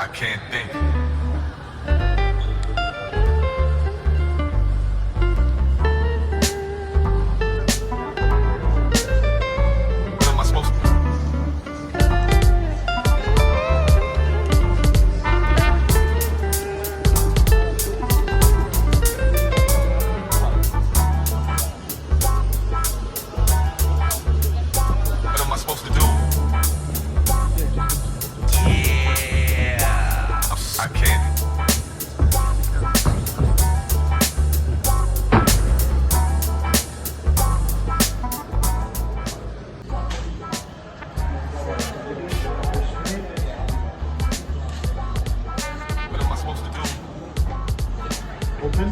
I can't think. What am I supposed to do? What am I supposed to do? I can't. What am I supposed to do? Open.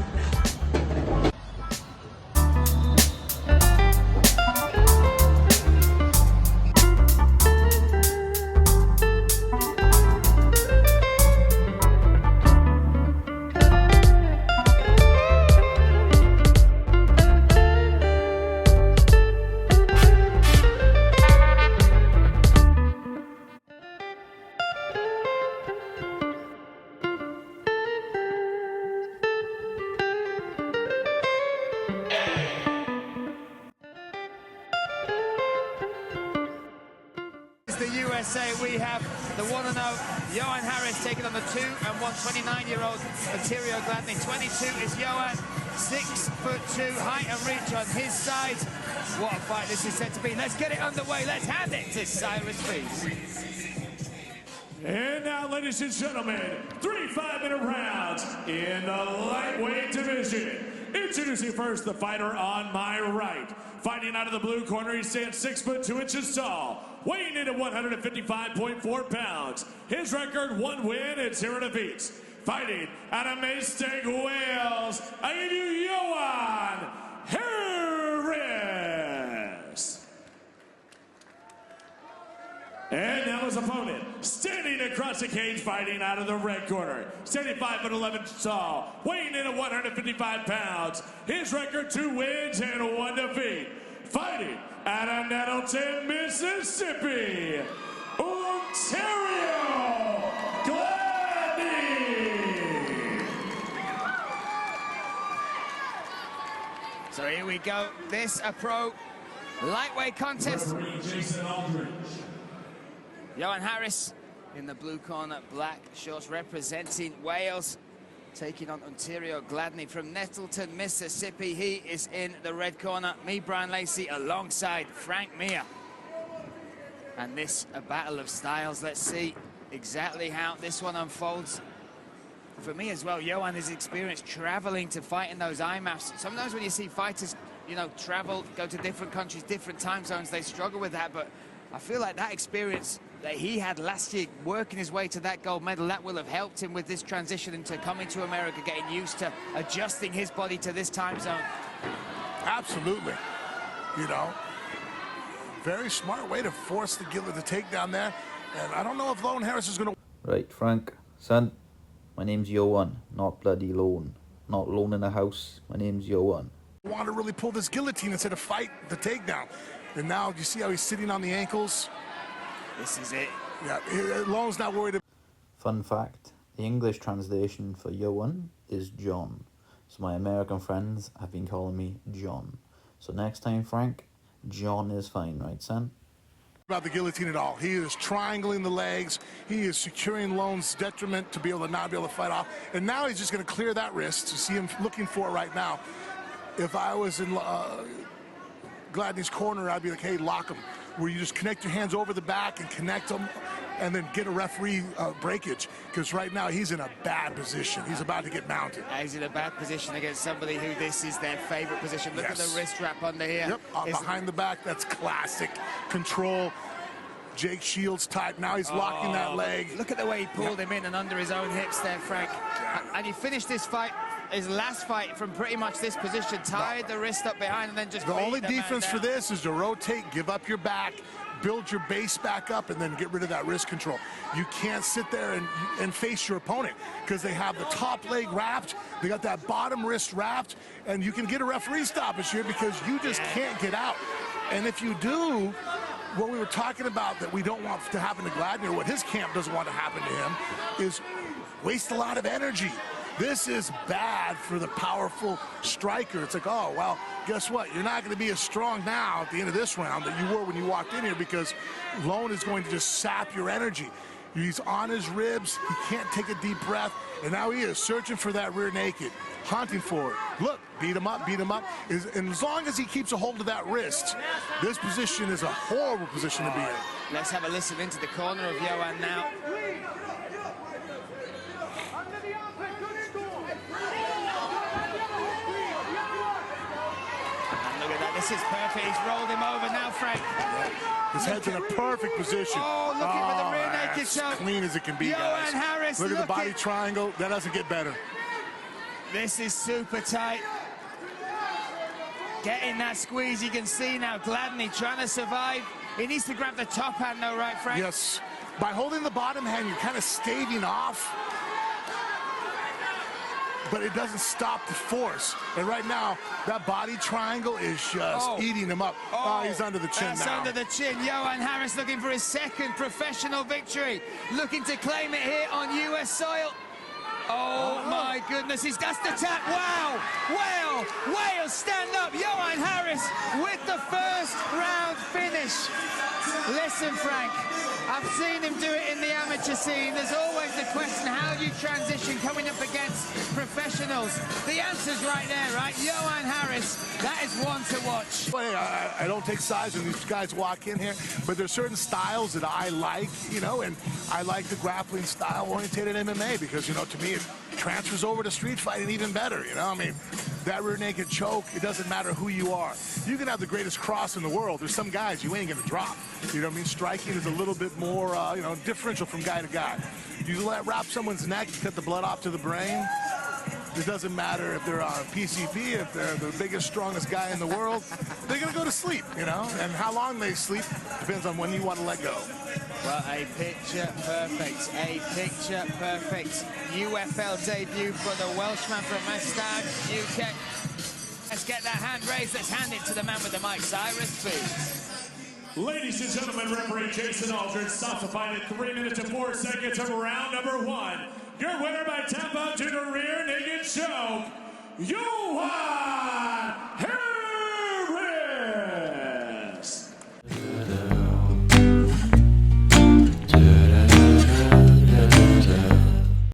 The USA, we have the 1-0 Johan Harris taking on the 2 and 29-year-old Ontario Gladney. 22 is Johan, 6'2", height and reach on his side. What a fight this is set to be. Let's get it underway. Let's hand it to Cyrus Fees. And now, ladies and gentlemen, 3 5-minute rounds in the lightweight division. Introducing first the fighter on my right. Fighting out of the blue corner, he stands 6'2" tall, weighing in at 155.4 pounds. His record, 1 win and 0 defeats. Fighting out of Maesteg, Wales, I give you Johan Harris. And now his opponent, standing across the cage, fighting out of the red corner. Standing 5'11" tall, weighing in at 155 pounds. His record, 2 wins and 1 defeat. Fighting out of Nettleton, Mississippi, Ontario Gladney. So here we go. This a pro lightweight contest. Johan Harris in the blue corner, black shorts, representing Wales, taking on Ontario Gladney from Nettleton, Mississippi. He is in the red corner. Me, Brian Lacey, alongside Frank Mir. And this, a battle of styles. Let's see exactly how this one unfolds. For me as well, Johan is experienced traveling to fight in those IMAFs. Sometimes when you see fighters, you know, travel, go to different countries, different time zones, they struggle with that. But I feel like that experience that he had last year, working his way to that gold medal, that will have helped him with this transition into coming to America, getting used to adjusting his body to this time zone. Absolutely. You know, very smart way to force the Gillett to take down there. And I don't know if Lone Harris is going to... Right, Frank, son, my name's Johan, not bloody Lone. Not alone in the house, my name's Johan. ...want to really pull this guillotine instead of fight the takedown. And now, you see how he's sitting on the ankles? This is it. Yeah, Lone's not worried. Fun fact, the English translation for Johan is John. So my American friends have been calling me John. So next time, Frank, John is fine, right, son? About the guillotine at all. He is triangling the legs. He is securing Lone's detriment to be able to not be able to fight off. And now he's just going to clear that wrist. You see him looking for it right now. If I was in Gladney's corner, I'd be like, hey, lock him. Where you just connect your hands over the back and connect them and then get a referee breakage. Because right now he's in a bad position. He's about to get mounted. He's in a bad position against somebody who this is their favorite position. Look at the wrist wrap under here. Yep, behind the back, that's classic control. Jake Shields type. Now he's locking that leg. Look at the way he pulled him in and under his own hips there, Frank. And he finished this fight, his last fight, from pretty much this position, tied the wrist up behind and then just... The only defense for this is to rotate, give up your back, build your base back up, and then get rid of that wrist control. You can't sit there and face your opponent because they have the top leg wrapped, they got that bottom wrist wrapped, and you can get a referee stoppage here because you just can't get out. And if you do, what we were talking about that we don't want to happen to Gladney, or what his camp doesn't want to happen to him, is waste a lot of energy. This is bad for the powerful striker. It's like, oh, well, guess what? You're not going to be as strong now at the end of this round that you were when you walked in here, because Lone is going to just sap your energy. He's on his ribs. He can't take a deep breath. And now he is searching for that rear naked, hunting for it. Look, beat him up, beat him up. And as long as he keeps a hold of that wrist, this position is a horrible position to be in. Let's have a listen into the corner of Johan now. And look at that, this is perfect. He's rolled him over now, Frank. His head's in a perfect position. Oh, looking for the rear naked that's choke. clean as it can be, guys. Johan Harris, Look at the body triangle. That doesn't get better. This is super tight. Getting that squeeze, you can see now Gladney trying to survive. He needs to grab the top hand though, right, Frank? Yes. By holding the bottom hand, you're kind of staving off, but it doesn't stop the force. And right now, that body triangle is just eating him up. Oh, he's under the chin now. That's under the chin. Johan Harris looking for his second professional victory. Looking to claim it here on US soil. Oh, my goodness, that's the tap. Wow, wow, Wales stand up. Johan Harris with the first round finish. Listen, Frank, I've seen him do it in the amateur scene. There's always the question, how do you transition coming up against professionals? The answer's right there, right? Johan Harris, that is one to watch. Well, hey, I don't take sides when these guys walk in here, but there's certain styles that I like, you know, and I like the grappling style oriented MMA because, you know, to me, it transfers over to street fighting even better, you know? I mean, that rear naked choke, it doesn't matter who you are. You can have the greatest cross in the world. There's some guys you ain't gonna drop. You know what I mean? Striking is a little bit more, you know, differential from guy to guy. You wrap someone's neck, you cut the blood off to the brain. It doesn't matter if they're on PCP, if they're the biggest, strongest guy in the world. They're gonna go to sleep, you know? And how long they sleep depends on when you want to let go. Well, a picture perfect, UFL debut for the Welshman from Mastag, UK. Let's get that hand raised. Let's hand it to the man with the mic, Cyrus, please. Ladies and gentlemen, referee Jason Aldridge stops the fight at 3 minutes and 4 seconds of round number 1. Your winner by tap out to the rear naked choke, Johan Harris.